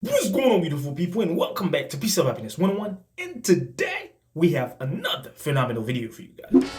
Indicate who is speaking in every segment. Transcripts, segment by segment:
Speaker 1: What's going on, beautiful people, and welcome back to Peace of Happiness 101. And today we have another phenomenal video for you guys.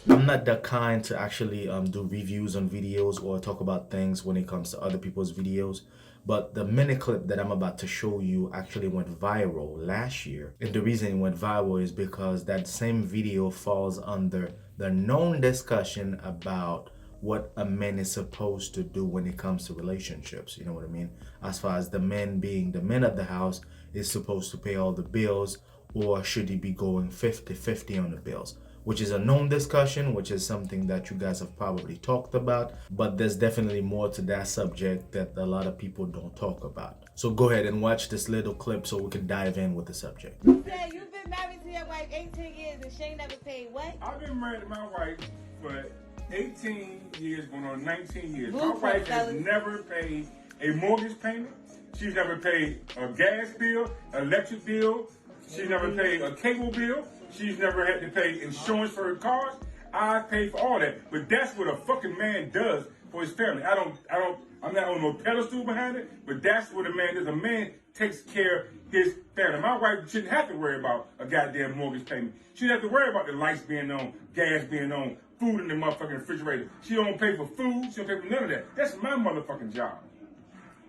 Speaker 1: I'm not the kind to actually do reviews on videos or talk about things when it comes to other people's videos, but the mini clip that I'm about to show you actually went viral last year. And the reason it went viral is because that same video falls under the known discussion about what a man is supposed to do when it comes to relationships. You know what I mean? As far as the man being the man of the house is supposed to pay all the bills, or should he be going 50-50 on the bills? Which is a known discussion, which is something that you guys have probably talked about, but there's definitely more to that subject that a lot of people don't talk about. So go ahead and watch this little clip so we can dive in with the subject.
Speaker 2: You said you've been married to your wife 18 years and she ain't never paid what?
Speaker 3: I've been married to my wife for 18 years, going on 19 years.
Speaker 2: Blueprint,
Speaker 3: My wife has
Speaker 2: fellas.
Speaker 3: never paid a mortgage payment. She's never paid a gas bill, electric bill. She's never paid a cable bill. She's never had to pay insurance for her cars. I pay for all that. But that's what a fucking man does for his family. I'm not on no pedestal behind it, but that's what a man does. A man takes care of his family. My wife shouldn't have to worry about a goddamn mortgage payment. She shouldn't have to worry about the lights being on, gas being on, food in the motherfucking refrigerator. She don't pay for food. She don't pay for none of that. That's my motherfucking job.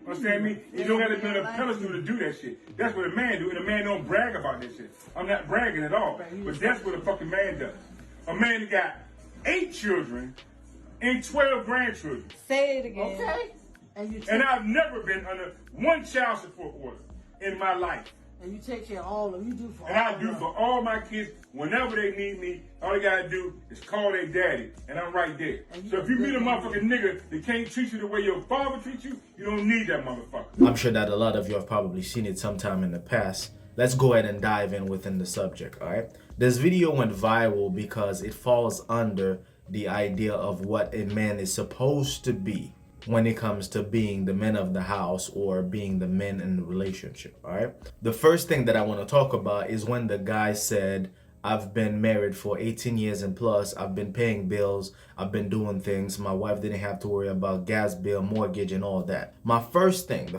Speaker 3: Understand me? You don't have to be on a pedestal to do that shit. That's what a man do, and a man don't brag about that shit. I'm not bragging at all, but that's what a fucking man does. A man that got 8 children and 12 grandchildren.
Speaker 2: Say it again.
Speaker 4: Okay.
Speaker 3: And I've never been under one child support order in my life.
Speaker 4: And you take care of all of them. You do for
Speaker 3: And
Speaker 4: all
Speaker 3: I
Speaker 4: of
Speaker 3: do
Speaker 4: them.
Speaker 3: for all my kids whenever they need me. All they gotta do is call their daddy, and I'm right there. So if you meet a motherfucking nigga that can't treat you the way your father treats you, you don't need that motherfucker.
Speaker 1: I'm sure that a lot of you have probably seen it sometime in the past. Let's go ahead and dive in within the subject, all right? This video went viral because it falls under the idea of what a man is supposed to be when it comes to being the man of the house or being the man in the relationship, all right? The first thing that I want to talk about is when the guy said, I've been married for 18 years and plus, I've been paying bills, I've been doing things, my wife didn't have to worry about gas bill, mortgage, and all that. The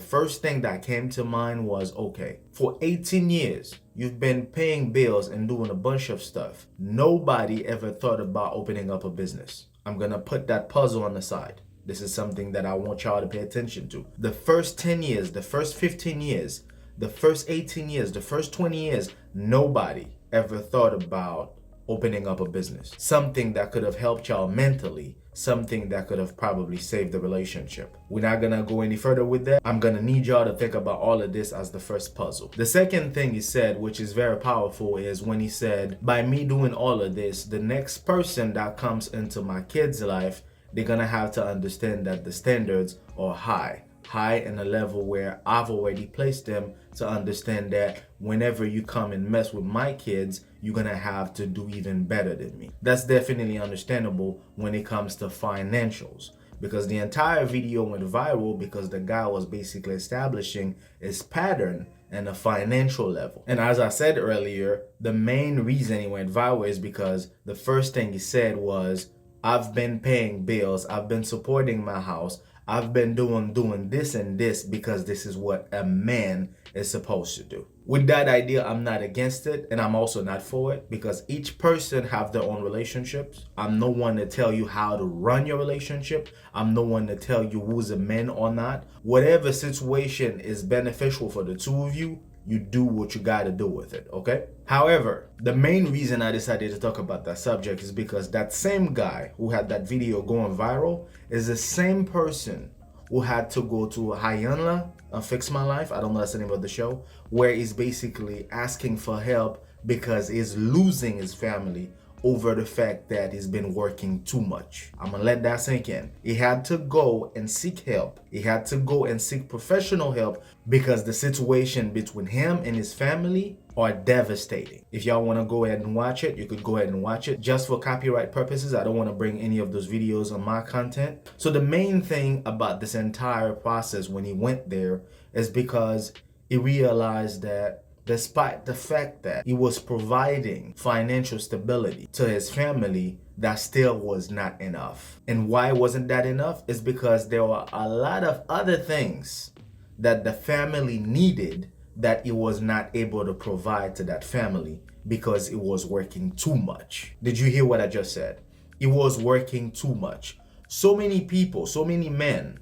Speaker 1: first thing that came to mind was, okay, for 18 years, you've been paying bills and doing a bunch of stuff. Nobody ever thought about opening up a business. I'm gonna put that puzzle on the side. This is something that I want y'all to pay attention to. The first 10 years, the first 15 years, the first 18 years, the first 20 years, nobody ever thought about opening up a business. Something that could have helped y'all mentally, something that could have probably saved the relationship. We're not gonna go any further with that. I'm gonna need y'all to think about all of this as the first puzzle. The second thing he said, which is very powerful, is when he said, by me doing all of this, the next person that comes into my kid's life, they're gonna have to understand that the standards are high in a level where I've already placed them to understand that whenever you come and mess with my kids, you're gonna have to do even better than me. That's definitely understandable when it comes to financials, because the entire video went viral because the guy was basically establishing his pattern and a financial level. And as I said earlier, the main reason he went viral is because the first thing he said was, I've been paying bills, I've been supporting my house, I've been doing this and this because this is what a man is supposed to do. With that idea, I'm not against it, and I'm also not for it, because each person have their own relationships. I'm no one to tell you how to run your relationship. I'm no one to tell you who's a man or not. Whatever situation is beneficial for the two of you, you do what you gotta do with it, okay? However, the main reason I decided to talk about that subject is because that same guy who had that video going viral is the same person who had to go to Hyanla and Fix My Life, I don't know that's the name of the show, where he's basically asking for help because he's losing his family over the fact that he's been working too much. I'm gonna let that sink in. He had to go and seek help. He had to go and seek professional help because the situation between him and his family are devastating. If y'all wanna go ahead and watch it, you could go ahead and watch it. Just for copyright purposes, I don't wanna bring any of those videos on my content. So the main thing about this entire process when he went there is because he realized that despite the fact that he was providing financial stability to his family, that still was not enough. And why wasn't that enough? Is because there were a lot of other things that the family needed that he was not able to provide to that family because he was working too much. Did you hear what I just said? He was working too much. So many people, so many men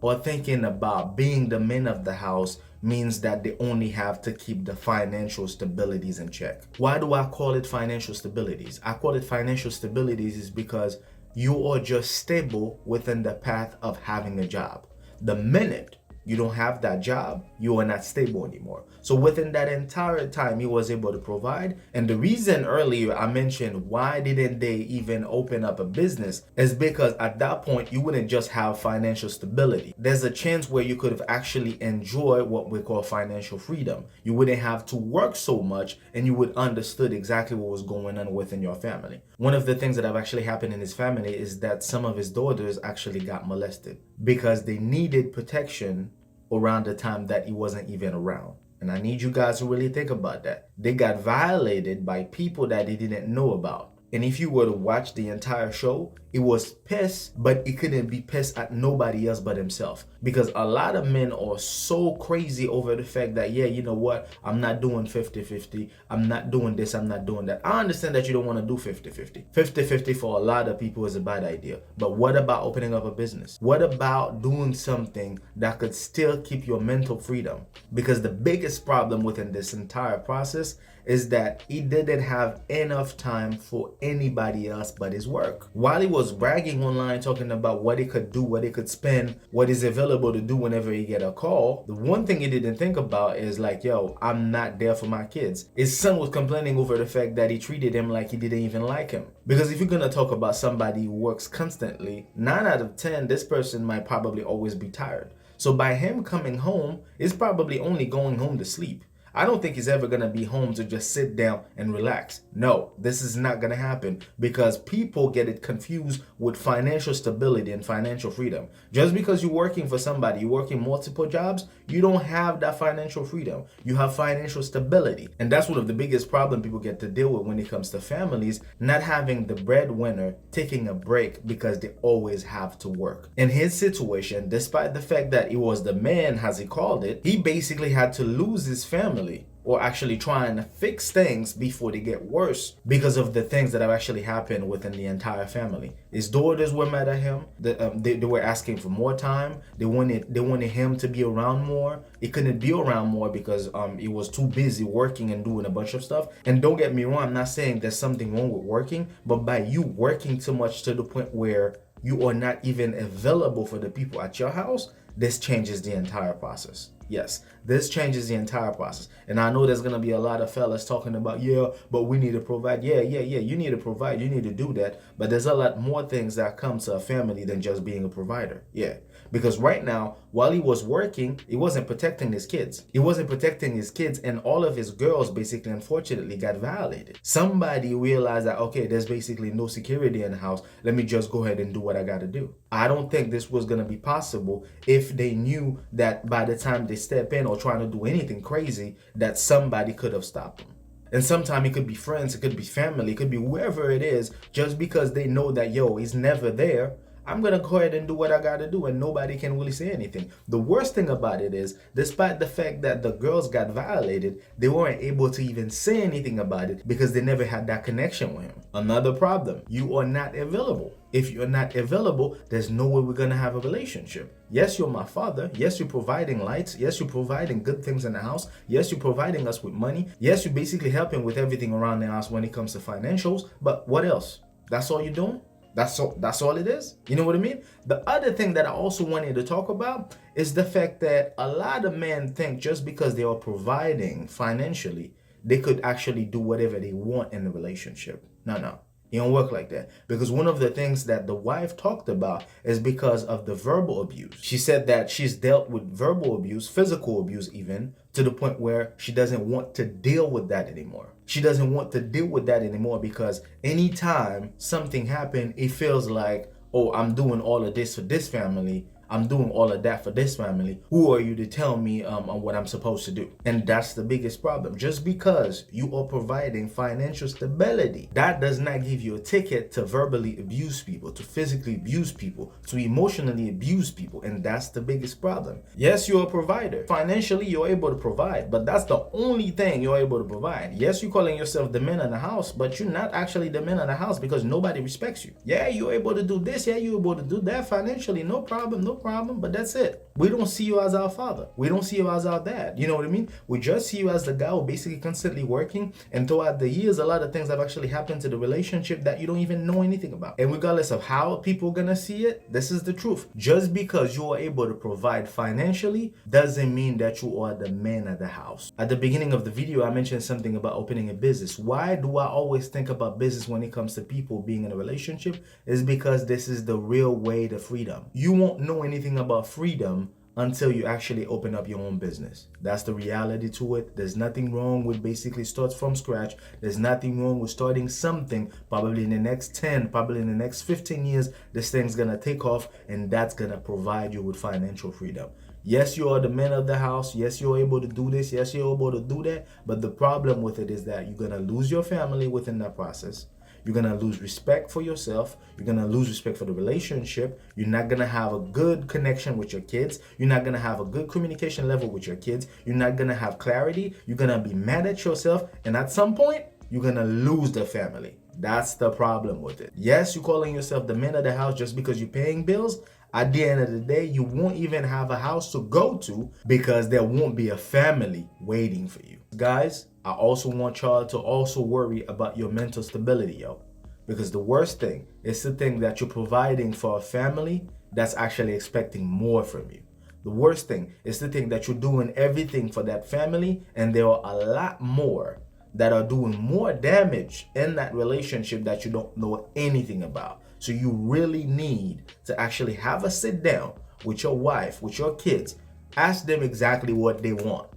Speaker 1: are thinking about being the men of the house means that they only have to keep the financial stabilities in check. Why do I call it financial stabilities? I call it financial stabilities is because you are just stable within the path of having a job. The minute you don't have that job, you are not stable anymore. So within that entire time, he was able to provide. And the reason earlier I mentioned why didn't they even open up a business is because at that point, you wouldn't just have financial stability. There's a chance where you could have actually enjoyed what we call financial freedom. You wouldn't have to work so much and you would understood exactly what was going on within your family. One of the things that have actually happened in his family is that some of his daughters actually got molested because they needed protection around the time that he wasn't even around. And I need you guys to really think about that. They got violated by people that they didn't know about. And if you were to watch the entire show, he was pissed, but he couldn't be pissed at nobody else but himself. Because a lot of men are so crazy over the fact that, yeah, you know what? I'm not doing 50-50. I'm not doing this. I'm not doing that. I understand that you don't want to do 50-50. 50-50 for a lot of people is a bad idea. But what about opening up a business? What about doing something that could still keep your mental freedom? Because the biggest problem within this entire process is that he didn't have enough time for anybody else but his work. While he was bragging online, talking about what he could do, what he could spend, what is available to do whenever he get a call, the one thing he didn't think about is like, yo, I'm not there for my kids. His son was complaining over the fact that he treated him like he didn't even like him. Because if you're gonna talk about somebody who works constantly, 9 out of 10, this person might probably always be tired. So by him coming home, he's probably only going home to sleep. I don't think he's ever going to be home to just sit down and relax. No, this is not going to happen because people get it confused with financial stability and financial freedom. Just because you're working for somebody, you're working multiple jobs, you don't have that financial freedom. You have financial stability. And that's one of the biggest problems people get to deal with when it comes to families, not having the breadwinner taking a break because they always have to work. In his situation, despite the fact that he was the man, as he called it, he basically had to lose his family or actually trying to fix things before they get worse because of the things that have actually happened within the entire family. His daughters were mad at him. They were asking for more time. They wanted him to be around more. He couldn't be around more because he was too busy working and doing a bunch of stuff. And don't get me wrong, I'm not saying there's something wrong with working, but by you working too much to the point where you are not even available for the people at your house, this changes the entire process. Yes, this changes the entire process. And I know there's going to be a lot of fellas talking about, yeah, but we need to provide. Yeah. You need to provide. You need to do that. But there's a lot more things that come to a family than just being a provider. Yeah. Because right now, while he was working, he wasn't protecting his kids. He wasn't protecting his kids, and all of his girls basically, unfortunately, got violated. Somebody realized that, okay, there's basically no security in the house. Let me just go ahead and do what I got to do. I don't think this was going to be possible if they knew that by the time they step in or trying to do anything crazy, that somebody could have stopped them. And sometimes it could be friends, it could be family, it could be whoever it is, just because they know that, yo, he's never there. I'm going to go ahead and do what I got to do and nobody can really say anything. The worst thing about it is, despite the fact that the girls got violated, they weren't able to even say anything about it because they never had that connection with him. Another problem, you are not available. If you're not available, there's no way we're going to have a relationship. Yes, you're my father. Yes, you're providing lights. Yes, you're providing good things in the house. Yes, you're providing us with money. Yes, you're basically helping with everything around the house when it comes to financials. But what else? That's all you're doing? That's all it is. You know what I mean? The other thing that I also wanted to talk about is the fact that a lot of men think just because they are providing financially, they could actually do whatever they want in the relationship. No. It don't work like that. Because one of the things that the wife talked about is because of the verbal abuse. She said that she's dealt with verbal abuse, physical abuse even, to the point where she doesn't want to deal with that anymore. She doesn't want to deal with that anymore because anytime something happened, it feels like, oh, I'm doing all of this for this family. I'm doing all of that for this family. Who are you to tell me on what I'm supposed to do? And that's the biggest problem. Just because you are providing financial stability, that does not give you a ticket to verbally abuse people, to physically abuse people, to emotionally abuse people. And that's the biggest problem. Yes, you're a provider. Financially, you're able to provide, but that's the only thing you're able to provide. Yes, you're calling yourself the man of the house, but you're not actually the man of the house because nobody respects you. Yeah, you're able to do this. Yeah, you're able to do that financially. No problem, but that's it. We don't see you as our father. We don't see you as our dad. You know what I mean? We just see you as the guy who basically constantly working, and throughout the years, a lot of things have actually happened to the relationship that you don't even know anything about. And regardless of how people are gonna see it, this is the truth. Just because you are able to provide financially doesn't mean that you are the man of the house. At the beginning of the video, I mentioned something about opening a business. Why do I always think about business when it comes to people being in a relationship? Is because this is the real way to freedom. You won't know anything about freedom until you actually open up your own business. That's the reality to it. There's nothing wrong with basically start from scratch. There's nothing wrong with starting something. Probably in the next 10, probably in the next 15 years, this thing's gonna take off, and that's gonna provide you with financial freedom. Yes, you are the man of the house. Yes, you're able to do this. Yes, you're able to do that. But the problem with it is that you're gonna lose your family within that process. You're going to lose respect for yourself. You're going to lose respect for the relationship. You're not going to have a good connection with your kids. You're not going to have a good communication level with your kids. You're not going to have clarity. You're going to be mad at yourself. And at some point, you're going to lose the family. That's the problem with it. Yes, you're calling yourself the man of the house just because you're paying bills. At the end of the day, you won't even have a house to go to because there won't be a family waiting for you. Guys, I also want y'all to also worry about your mental stability, yo. Because the worst thing is to think that you're providing for a family that's actually expecting more from you. The worst thing is to think that you're doing everything for that family and there are a lot more that are doing more damage in that relationship that you don't know anything about. So you really need to actually have a sit down with your wife, with your kids. Ask them exactly what they want.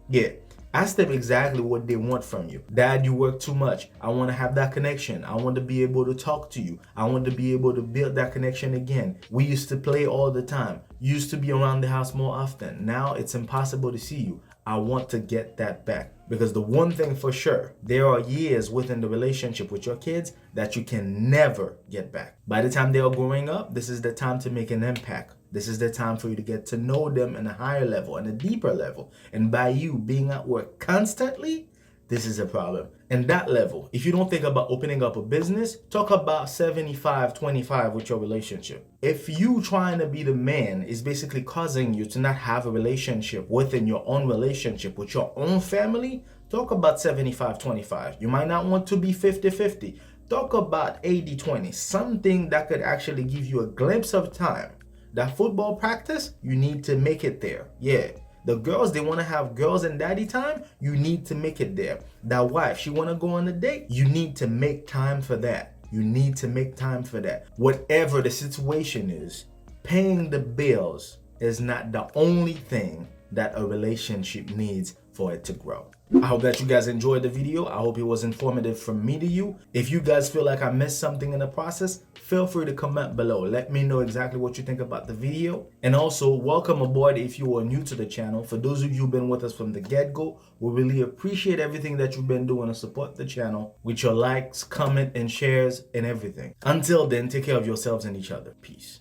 Speaker 1: Yeah. Ask them exactly what they want from you. Dad, you work too much. I want to have that connection. I want to be able to talk to you. I want to be able to build that connection again. We used to play all the time. You used to be around the house more often. Now it's impossible to see you. I want to get that back. Because the one thing for sure, there are years within the relationship with your kids that you can never get back. By the time they are growing up, this is the time to make an impact. This is the time for you to get to know them in a higher level, and a deeper level. And by you being at work constantly, this is a problem. And that level, if you don't think about opening up a business, talk about 75-25 with your relationship. If you trying to be the man is basically causing you to not have a relationship within your own relationship with your own family, talk about 75-25. You might not want to be 50-50. Talk about 80-20, something that could actually give you a glimpse of time. That football practice, you need to make it there. Yeah. The girls, they want to have girls and daddy time. You need to make it there. That wife, she want to go on a date. You need to make time for that. You need to make time for that. Whatever the situation is, paying the bills is not the only thing that a relationship needs for it to grow. I hope that you guys enjoyed the video. I hope it was informative from me to you. If you guys feel like I missed something in the process, feel free to comment below. Let me know exactly what you think about the video. And also, welcome aboard if you are new to the channel. For those of you who've been with us from the get-go, we really appreciate everything that you've been doing to support the channel with your likes, comment, and shares, and everything. Until then, take care of yourselves and each other. Peace.